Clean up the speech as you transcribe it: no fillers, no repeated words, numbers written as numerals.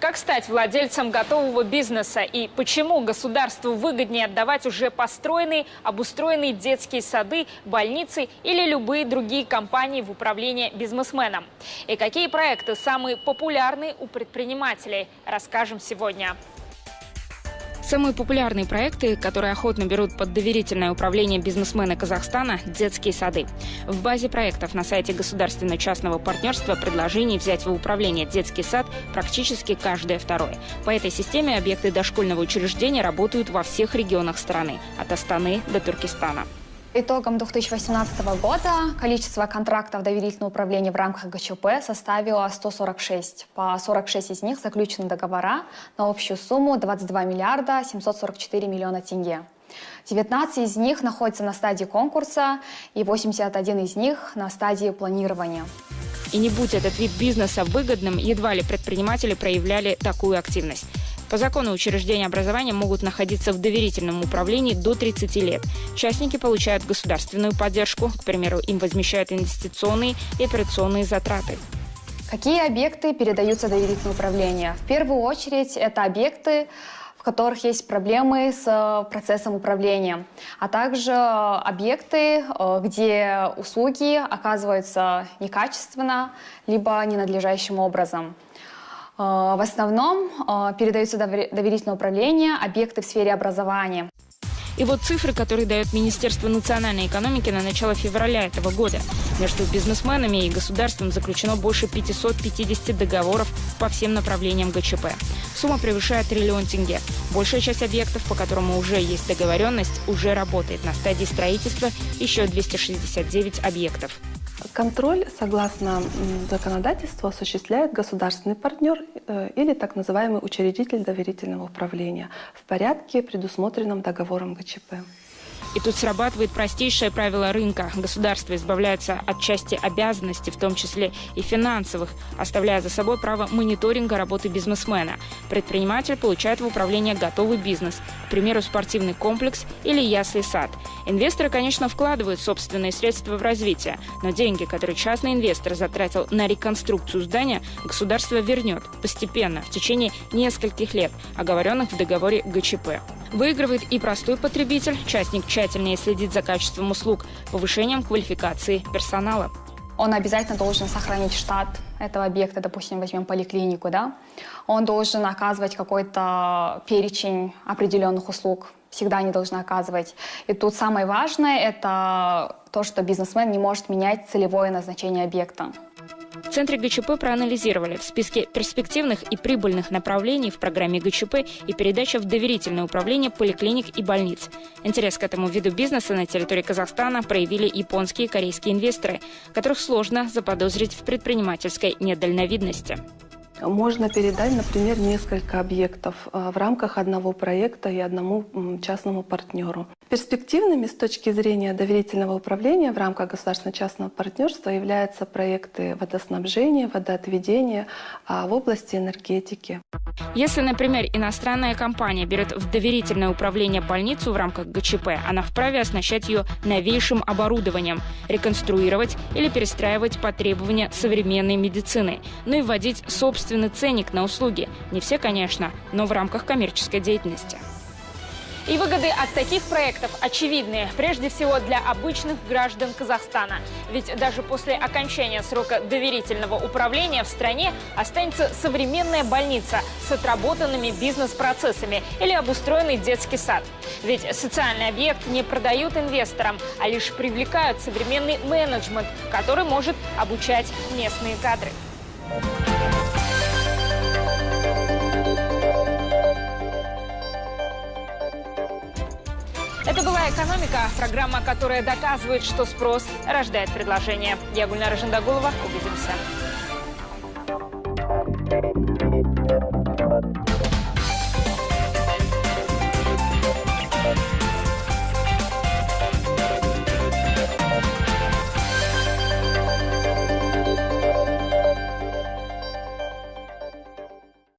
Как стать владельцем готового бизнеса и почему государству выгоднее отдавать уже построенные, обустроенные детские сады, больницы или любые другие компании в управление бизнесменам? И какие проекты самые популярные у предпринимателей, расскажем сегодня. Самые популярные проекты, которые охотно берут под доверительное управление бизнесмены Казахстана – детские сады. В базе проектов на сайте государственно-частного партнерства предложений взять в управление детский сад практически каждое второе. По этой системе объекты дошкольного учреждения работают во всех регионах страны – от Астаны до Туркестана. Итогом 2018 года количество контрактов доверительного управления в рамках ГЧП составило 146. По 46 из них заключены договора на общую сумму 22 миллиарда 744 миллиона тенге. 19 из них находятся на стадии конкурса и 81 из них на стадии планирования. И не будь этот вид бизнеса выгодным, едва ли предприниматели проявляли такую активность. По закону учреждения образования могут находиться в доверительном управлении до 30 лет. Частники получают государственную поддержку, к примеру, им возмещают инвестиционные и операционные затраты. Какие объекты передаются в доверительное управление? В первую очередь это объекты, в которых есть проблемы с процессом управления, а также объекты, где услуги оказываются некачественно, либо ненадлежащим образом. В основном передаются доверительное управление объекты в сфере образования. И вот цифры, которые дает Министерство национальной экономики на начало февраля этого года. Между бизнесменами и государством заключено больше 550 договоров по всем направлениям ГЧП. Сумма превышает 1 триллион тенге. Большая часть объектов, по которым уже есть договоренность, уже работает. На стадии строительства еще 269 объектов. Контроль, согласно законодательству, осуществляет государственный партнер или так называемый учредитель доверительного управления в порядке, предусмотренном договором ГЧП. И тут срабатывает простейшее правило рынка. Государство избавляется от части обязанностей, в том числе и финансовых, оставляя за собой право мониторинга работы бизнесмена. Предприниматель получает в управление готовый бизнес, к примеру, спортивный комплекс или ясли-сад. Инвесторы, конечно, вкладывают собственные средства в развитие, но деньги, которые частный инвестор затратил на реконструкцию здания, государство вернет постепенно, в течение нескольких лет, оговоренных в договоре ГЧП. Выигрывает и простой потребитель, частник тщательнее следит за качеством услуг, повышением квалификации персонала. Он обязательно должен сохранить штат этого объекта, допустим, возьмем поликлинику, да? Он должен оказывать какой-то перечень определенных услуг, всегда они должны оказывать. И тут самое важное – это то, что бизнесмен не может менять целевое назначение объекта. В Центре ГЧП проанализировали в списке перспективных и прибыльных направлений в программе ГЧП и передача в доверительное управление поликлиник и больниц. Интерес к этому виду бизнеса на территории Казахстана проявили японские и корейские инвесторы, которых сложно заподозрить в предпринимательской недальновидности. Можно передать, например, несколько объектов в рамках одного проекта и одному частному партнеру. Перспективными с точки зрения доверительного управления в рамках государственно-частного партнерства являются проекты водоснабжения, водоотведения в области энергетики. Если, например, иностранная компания берет в доверительное управление больницу в рамках ГЧП, она вправе оснащать ее новейшим оборудованием, реконструировать или перестраивать по требованиям современной медицины, ну и вводить собственный ценник на услуги. Не все, конечно, но в рамках коммерческой деятельности. И выгоды от таких проектов очевидны, прежде всего для обычных граждан Казахстана. Ведь даже после окончания срока доверительного управления в стране останется современная больница с отработанными бизнес-процессами или обустроенный детский сад. Ведь социальный объект не продают инвесторам, а лишь привлекают современный менеджмент, который может обучать местные кадры. Это была «Экономика», программа, которая доказывает, что спрос рождает предложение. Я Гульнара Жандагулова. Увидимся.